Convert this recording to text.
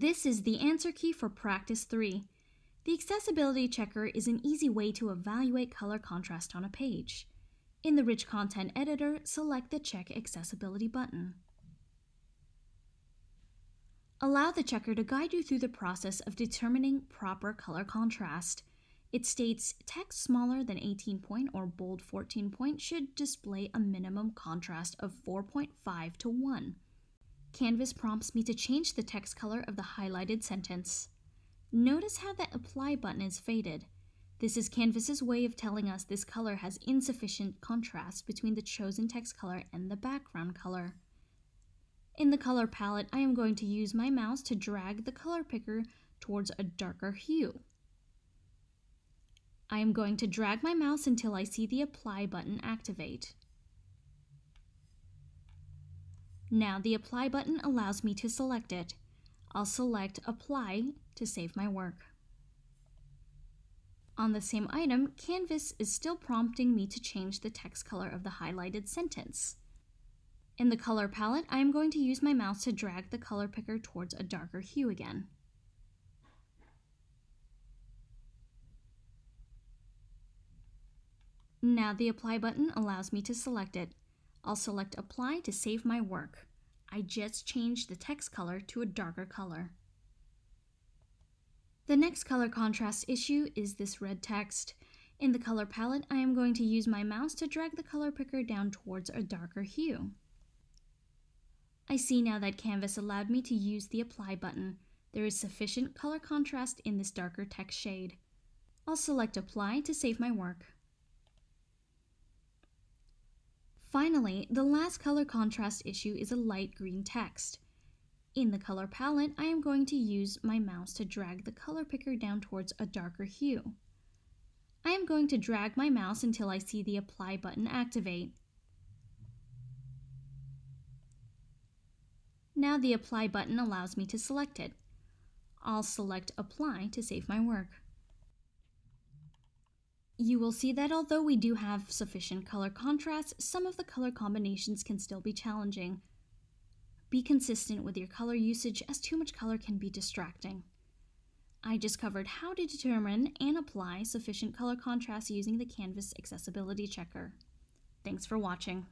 This is the answer key for practice 3. The accessibility checker is an easy way to evaluate color contrast on a page. In the Rich Content Editor, select the Check Accessibility button. Allow the checker to guide you through the process of determining proper color contrast. It states text smaller than 18 point or bold 14 point should display a minimum contrast of 4.5 to 1. Canvas prompts me to change the text color of the highlighted sentence. Notice how that Apply button is faded. This is Canvas's way of telling us this color has insufficient contrast between the chosen text color and the background color. In the color palette, I am going to use my mouse to drag the color picker towards a darker hue. I am going to drag my mouse until I see the Apply button activate. Now the Apply button allows me to select it. I'll select Apply to save my work. On the same item, Canvas is still prompting me to change the text color of the highlighted sentence. In the color palette, I am going to use my mouse to drag the color picker towards a darker hue again. Now the Apply button allows me to select it. I'll select Apply to save my work. I just changed the text color to a darker color. The next color contrast issue is this red text. In the color palette, I am going to use my mouse to drag the color picker down towards a darker hue. I see now that Canvas allowed me to use the Apply button. There is sufficient color contrast in this darker text shade. I'll select Apply to save my work. Finally, the last color contrast issue is a light green text. In the color palette, I am going to use my mouse to drag the color picker down towards a darker hue. I am going to drag my mouse until I see the Apply button activate. Now the Apply button allows me to select it. I'll select Apply to save my work. You will see that although we do have sufficient color contrast, some of the color combinations can still be challenging. Be consistent with your color usage, as too much color can be distracting. I just covered how to determine and apply sufficient color contrast using the Canvas Accessibility Checker. Thanks for watching.